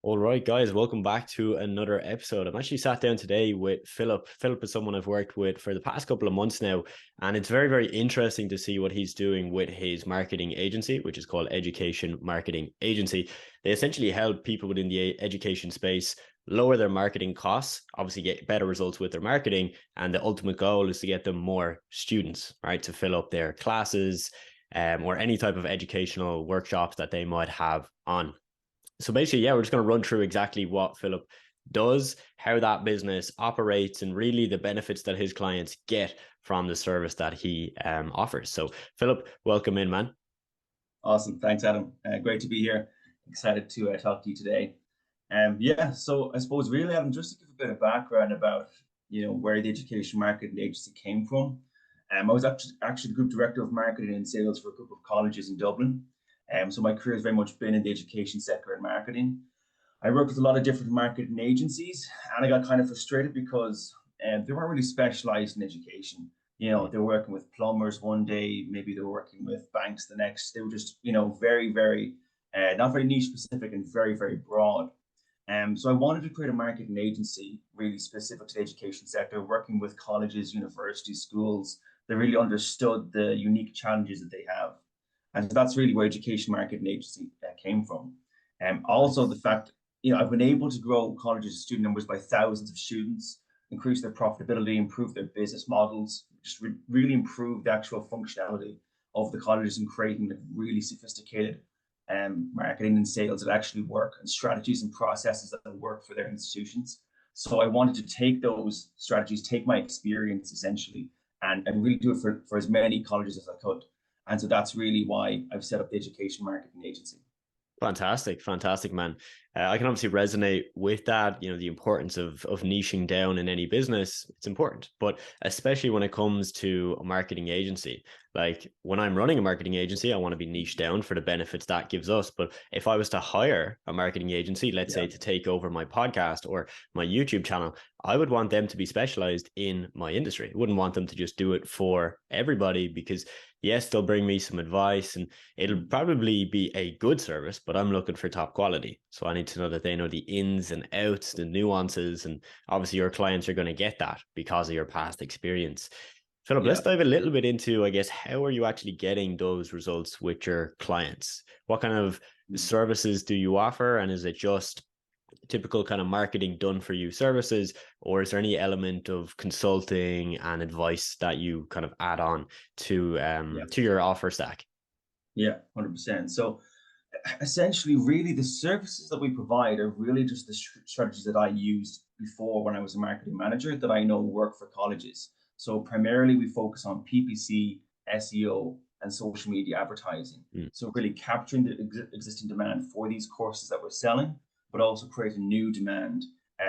All right, guys, welcome back to another episode. I'm actually sat down today with Philip. Philip is someone I've worked with for the past couple of months now, and it's very, very interesting to see what he's doing with his marketing agency, which is called Education Marketing Agency. They essentially help people within the education space lower their marketing costs, obviously get better results with their marketing, and the ultimate goal is to get them more students, right, to fill up their classes, or any type of educational workshops that they might have on. So basically, yeah, we're just going to run through exactly what Philip does, how that business operates, and really the benefits that his clients get from the service that he offers. So, Philip, welcome in, man. Awesome. Thanks, Adam. Great to be here. Excited to talk to you today. Yeah, so I suppose really, Adam, just to give a bit of background about, where the education marketing agency came from. I was actually the group director of marketing and sales for a group of colleges in Dublin. So my career has very much been in the education sector and marketing. I worked with a lot of different marketing agencies, and I got kind of frustrated because they weren't really specialized in education. Mm. They were working with plumbers one day, maybe they were working with banks the next. They were just, very, very, not very niche specific and very, very broad. So I wanted to create a marketing agency really specific to the education sector, working with colleges, universities, schools that really understood the unique challenges that they have. And so that's really where education marketing agency came from. Also the Nice. fact, I've been able to grow colleges' student numbers by thousands of students, increase their profitability, improve their business models, just really improve the actual functionality of the colleges and creating like really sophisticated marketing and sales that actually work and strategies and processes that work for their institutions. So I wanted to take those strategies, take my experience essentially, and really do it for as many colleges as I could. And so that's really why I've set up the education marketing agency. Fantastic, fantastic, man. I can obviously resonate with that. The importance of niching down in any business, it's important, but especially when it comes to a marketing agency. Like when I'm running a marketing agency, I want to be niche down for the benefits that gives us. But if I was to hire a marketing agency, let's Yeah. say to take over my podcast or my YouTube channel, I would want them to be specialized in my industry. I wouldn't want them to just do it for everybody because yes, they'll bring me some advice and it'll probably be a good service, but I'm looking for top quality. So I need to know that they know the ins and outs, the nuances, and obviously your clients are going to get that because of your past experience. Philip, let's Yeah. dive a little bit into, I guess, how are you actually getting those results with your clients? What kind of services do you offer? And is it just typical kind of marketing done for you services, or is there any element of consulting and advice that you kind of add on Yeah. to your offer stack? Yeah. 100%. So essentially, really, the services that we provide are really just the strategies that I used before when I was a marketing manager that I know work for colleges. So primarily, we focus on PPC, SEO, and social media advertising. Mm. So really capturing the existing demand for these courses that we're selling, but also creating new demand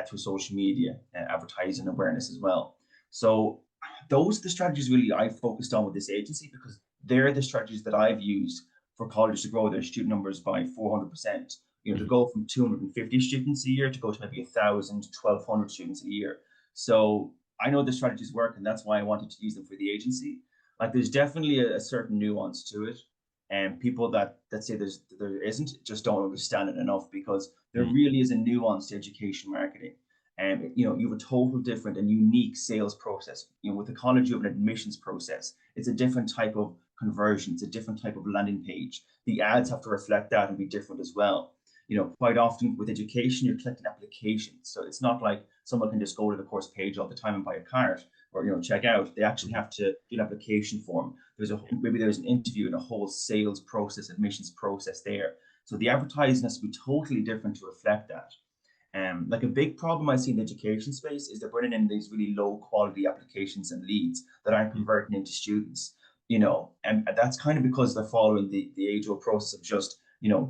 through social media advertising awareness as well. So those are the strategies really I focused on with this agency because they're the strategies that I've used for colleges to grow their student numbers by 400%. To Mhm. go from 250 students a year to go to maybe 1,000, 1,200 students a year. So I know the strategies work, and that's why I wanted to use them for the agency. Like, there's definitely a certain nuance to it, and people that say there isn't just don't understand it enough because there Mm. really is a nuance to education marketing. And you have a total different and unique sales process. With the college, you have an admissions process. It's a different type of conversion. It's a different type of landing page. The ads have to reflect that and be different as well. Quite often with education, you're collecting applications. So it's not like someone can just go to the course page all the time and buy a cart or check out. They actually Mhm. have to do an application form. Maybe there's an interview and a whole sales process, admissions process there. So the advertising has to be totally different to reflect that. Like a big problem I see in the education space is they're bringing in these really low quality applications and leads that aren't Mm. converting into students, and that's kind of because they're following the age old process of just,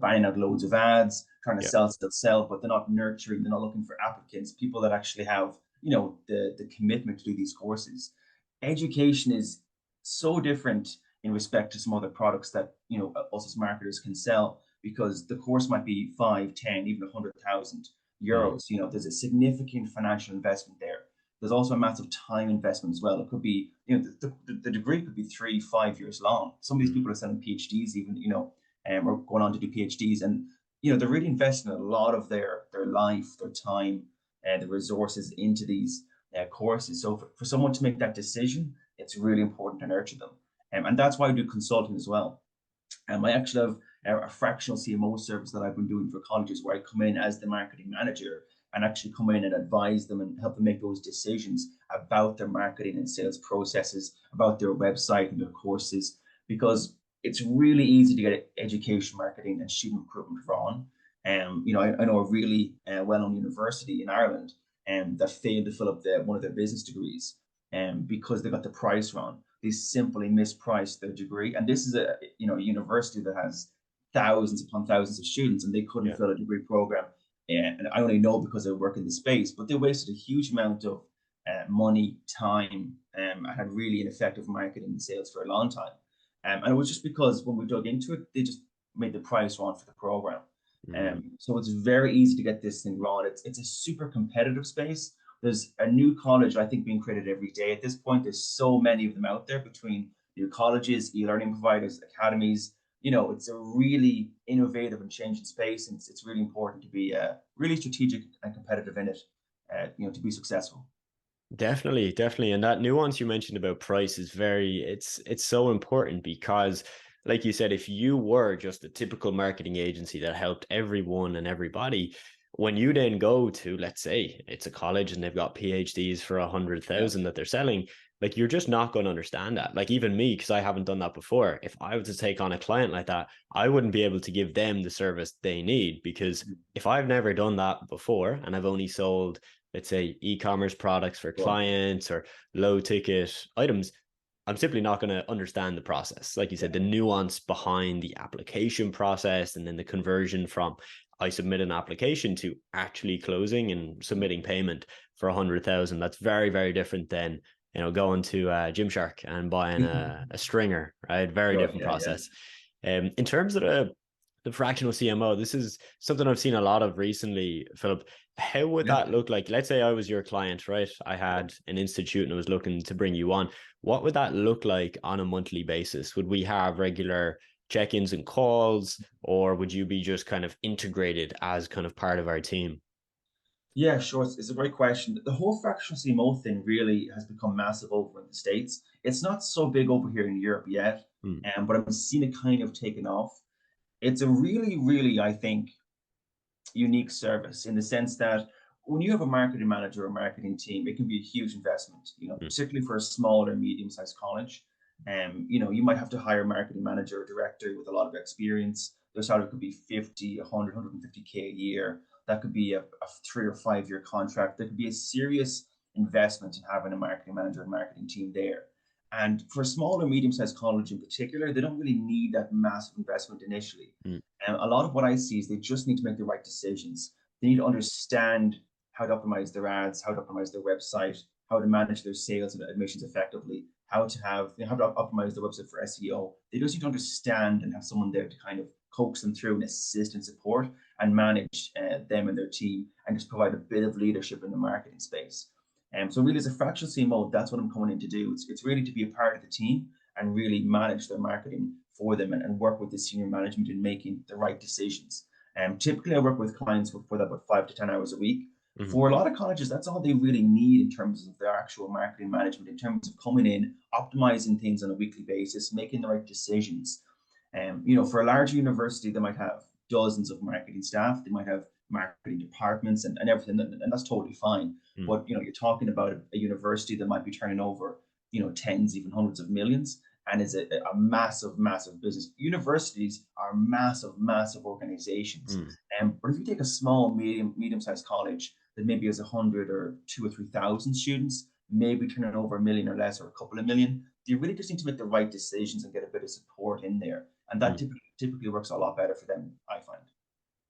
banging out loads of ads, trying to Yeah. sell, but they're not nurturing, they're not looking for applicants, people that actually have, the commitment to do these courses. Education is so different in respect to some other products that, us as marketers can sell because the course might be 5, 10, even 100,000 Mm. euros. There's a significant financial investment there. There's also a massive time investment as well. It could be, the degree could be 3, 5 years long. Some of these Mm. people are selling PhDs, even, or going on to do PhDs. And they're really investing a lot of their life, their time, and the resources into these courses. So for someone to make that decision, it's really important to nurture them. And that's why I do consulting as well. I actually have a fractional CMO service that I've been doing for colleges where I come in as the marketing manager and actually come in and advise them and help them make those decisions about their marketing and sales processes, about their website and their courses, because it's really easy to get education marketing and student recruitment wrong. I know a really well-known university in Ireland that failed to fill up one of their business degrees because they got the price wrong. They simply mispriced their degree. And this is a university that has thousands upon thousands of students, and they couldn't Yeah. fill a degree program. And I only know because I work in the space, but they wasted a huge amount of money, time, and had really ineffective marketing and sales for a long time. And it was just because when we dug into it, they just made the price wrong for the program. Mm. So it's very easy to get this thing wrong. It's a super competitive space. There's a new college, I think, being created every day. At this point, there's so many of them out there between new colleges, e-learning providers, academies. It's a really innovative and changing space, and it's really important to be really strategic and competitive in it, to be successful. Definitely, definitely. And that nuance you mentioned about price is it's so important because, like you said, if you were just a typical marketing agency that helped everyone and everybody, when you then go to, let's say it's a college and they've got PhDs for a hundred Yeah, thousand that they're selling, like you're just not going to understand that. Like even me, because I haven't done that before, if I was to take on a client like that, I wouldn't be able to give them the service they need, because if I've never done that before and I've only sold, let's say, e-commerce products for sure. clients or low ticket items, I'm simply not going to understand the process. Like you said, Yeah, the nuance behind the application process and then the conversion from I submit an application to actually closing and submitting payment for 100,000. That's very, very different than, going to Gymshark and buying a stringer, right? Very sure. different Yeah, yeah. process. In terms of the fractional CMO, this is something I've seen a lot of recently, Philip. How would Yeah. that look like? Let's say I was your client, right? I had an institute and I was looking to bring you on. What would that look like on a monthly basis? Would we have regular check-ins and calls, or would you be just kind of integrated as kind of part of our team? Yeah, sure. It's a great question. The whole fractional CMO thing really has become massive over in the States. It's not so big over here in Europe yet, Hmm. but I'm seeing it kind of taken off. It's a really, really, I think, unique service in the sense that when you have a marketing manager or marketing team, it can be a huge investment, Hmm. particularly for a small or medium-sized college. You might have to hire a marketing manager or director with a lot of experience. Their salary could be 50, 100, 150K a year. That could be a 3 or 5 year contract. There could be a serious investment in having a marketing manager and marketing team there. And for a small or medium-sized college in particular, they don't really need that massive investment initially. Hmm. And a lot of what I see is they just need to make the right decisions. They need to understand how to optimize their ads, how to optimize their website, how to manage their sales and admissions effectively, how to optimize their website for SEO. They just need to understand and have someone there to kind of coax them through and assist and support and manage them and their team and just provide a bit of leadership in the marketing space. So really, as a fractional CMO, that's what I'm coming in to do. It's really to be a part of the team and really manage their marketing for them and work with the senior management in making the right decisions. Typically, I work with clients for that about 5 to 10 hours a week. Hmm. For a lot of colleges, that's all they really need in terms of their actual marketing management, in terms of coming in, optimizing things on a weekly basis, making the right decisions. For a larger university, they might have dozens of marketing staff, they might have marketing departments and everything, and that's totally fine. Hmm. But you're talking about a university that might be turning over, tens, even hundreds of millions, and is a massive, massive business. Universities are massive, massive organizations. Hmm. But if you take a small, medium-sized college that maybe has 100 or 2 or 3 thousand students, maybe turning over 1 million or less or a couple of million, you really just need to make the right decisions and get a bit of support in there. And that Hmm. typically works a lot better for them, I find.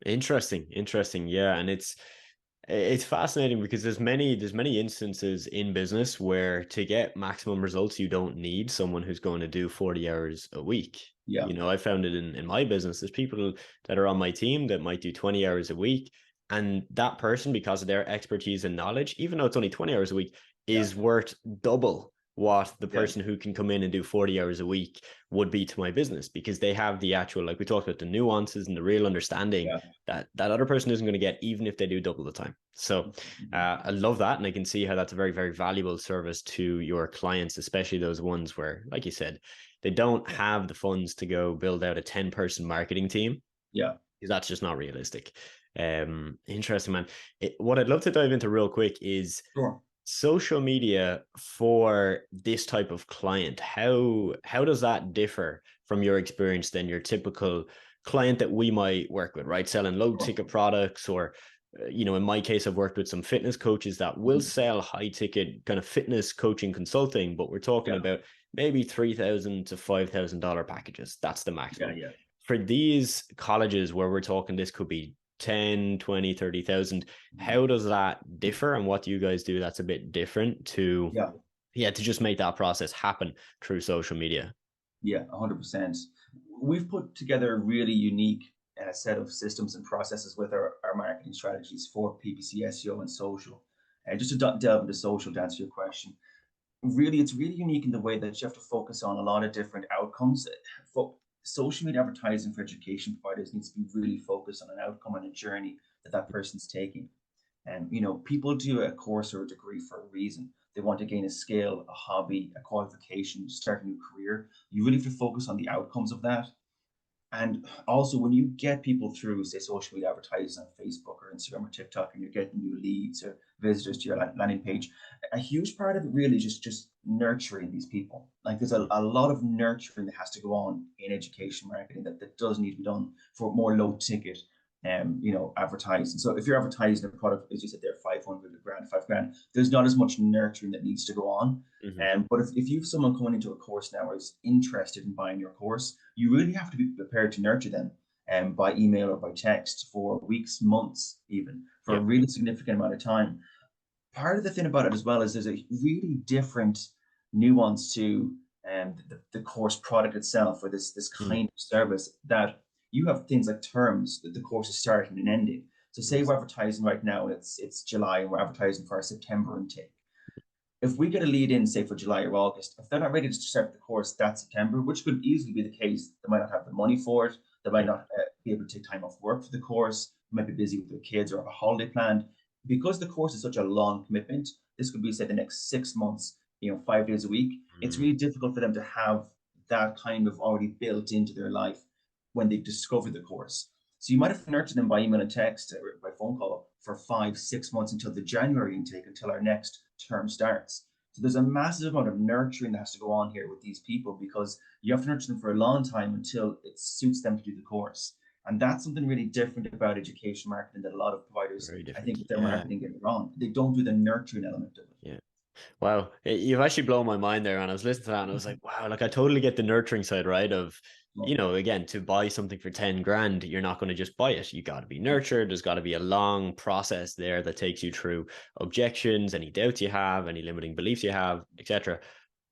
Interesting, interesting. Yeah, and it's fascinating because there's many instances in business where to get maximum results, you don't need someone who's going to do 40 hours a week. Yeah, I found it in my business. There's people that are on my team that might do 20 hours a week. And that person, because of their expertise and knowledge, even though it's only 20 hours a week, yeah, is worth double what the Yeah, person who can come in and do 40 hours a week would be to my business, because they have the actual, like we talked about, the nuances and the real understanding yeah. that that other person isn't going to get, even if they do double the time. So I love that. And I can see how that's a very, very valuable service to your clients, especially those ones where, like you said, they don't have the funds to go build out a 10-person marketing team, Yeah, because that's just not realistic. Interesting, man. What I'd love to dive into real quick is sure. social media for this type of client. How does that differ from your experience than your typical client that we might work with, right? Selling low Sure. ticket products, or in my case, I've worked with some fitness coaches that will Mhm. sell high ticket kind of fitness coaching consulting, but we're talking Yeah, about maybe $3,000 to $5,000 packages. That's the yeah, maximum. yeah. For these colleges where we're talking, this could be 10, 20, 30,000. Mhm. How does that differ, and what do you guys do that's a bit different to, Yeah, yeah, to just make that process happen through social media? yeah, 100%. We've put together a really unique set of systems and processes with our marketing strategies for PPC, SEO, and social. And just to delve into social to answer your question, really, it's really unique in the way that you have to focus on a lot of different outcomes. Social media advertising for education providers needs to be really focused on an outcome and a journey that that person's taking. And people do a course or a degree for a reason. They want to gain a skill, a hobby, a qualification, start a new career. You really have to focus on the outcomes of that. And also, when you get people through, say, social media advertising on Facebook or Instagram or TikTok, and you're getting new leads or visitors to your landing page, a huge part of it really is just nurturing these people. Like there's a lot of nurturing that has to go on in education marketing that does need to be done for more low ticket, advertising. So if you're advertising a product, as you said, they're 500 grand, 5 grand, there's not as much nurturing that needs to go on. Mm-hmm. But if you have someone coming into a course now who's interested in buying your course, you really have to be prepared to nurture them by email or by text for weeks, months, even for a Yeah. really significant amount of time. Part of the thing about it as well is there's a really different nuance to the course product itself, or this Mm-hmm. kind of service, that you have things like terms that the course is starting and ending. So say we're advertising right now, and it's July, and we're advertising for our September intake. If we get a lead in, say for July or August, if they're not ready to start the course that September, which could easily be the case, they might not have the money for it, they might Yeah. not be able to take time off work for the course, they might be busy with their kids or have a holiday planned. Because the course is such a long commitment, this could be, say, the next 6 months, 5 days a week. It's Mm-hmm. really difficult for them to have that kind of already built into their life when they've discovered the course. So you might have to nurture them by email and text or by phone call for 5, 6 months until the January intake, until our next term starts. So there's a massive amount of nurturing that has to go on here with these people, because you have to nurture them for a long time until it suits them to do the course. And that's something really different about education marketing that a lot of providers, Very I different. think, with their Yeah. marketing get wrong. They don't do the nurturing element of it. Yeah. Wow, you've actually blown my mind there. And I was listening to that and I was like, wow, like I totally get the nurturing side, right? Of, Well, again, to buy something for 10 grand, you're not going to just buy it. You got to be nurtured. There's got to be a long process there that takes you through objections, any doubts you have, any limiting beliefs you have, etc.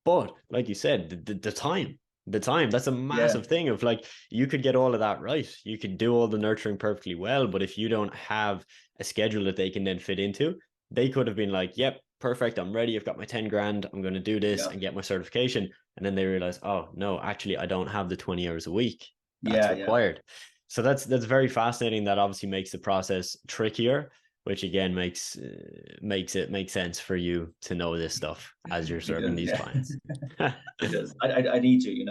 But like you said, the time, that's a yeah, massive thing of like, you could get all of that right. You could do all the nurturing perfectly well, but if you don't have a schedule that they can then fit into, they could have been like, yep, perfect. I'm ready. I've got my 10 grand. I'm going to do this yeah, and get my certification. And then they realize, oh no, actually, I don't have the 20 hours a week that's yeah, yeah. required. So that's very fascinating. That obviously makes the process trickier, which again makes it make sense for you to know this stuff as you're It serving does, these yeah. clients. It does. I need you.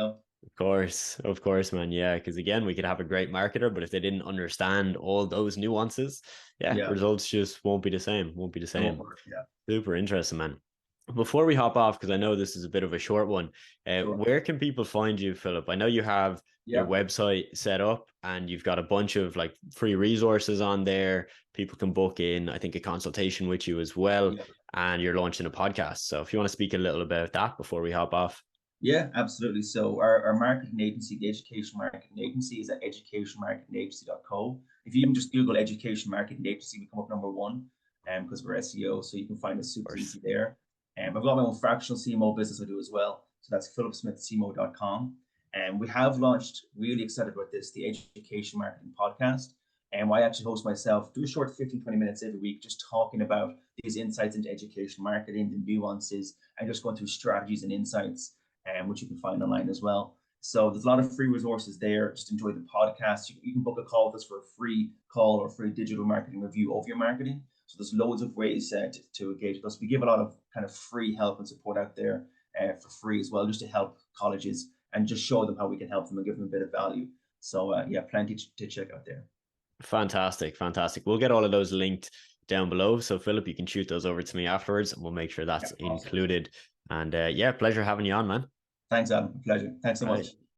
Of course, man. Yeah, because again, we could have a great marketer, but if they didn't understand all those nuances, yeah, Yeah, results just won't be the same. Won't be the it won't same. work. Yeah, Super interesting, man. Before we hop off, because I know this is a bit of a short one, sure. where can people find you, Philip? I know you have your Yeah, website set up and you've got a bunch of like free resources on there. People can book in, I think, a consultation with you as well. yeah. And you're launching a podcast. So if you want to speak a little about that before we hop off. Yeah, absolutely. So our marketing agency, the education marketing agency, is at educationmarketingagency.co. If you even just Google education marketing agency, we come up number one, because we're SEO, so you can find us Of super course. easy there. And I've got my own fractional CMO business I do as well. So that's philipsmithcmo.com. And we have launched, really excited about this, the Education Marketing Podcast. And I actually host myself, do a short 15, 20 minutes every week, just talking about these insights into education marketing, the nuances, and just going through strategies and insights, which you can find online as well. So there's a lot of free resources there. Just enjoy the podcast. You can book a call with us for a free call or free digital marketing review of your marketing. So there's loads of ways to engage with us. We give a lot of kind of free help and support out there for free as well, just to help colleges and just show them how we can help them and give them a bit of value. So yeah, plenty to check out there. Fantastic, fantastic. We'll get all of those linked down below. So Philip, you can shoot those over to me afterwards, and we'll make sure Yeah, that's awesome. included. And yeah, pleasure having you on, man. Thanks, Adam. Pleasure. Thanks so All right. much.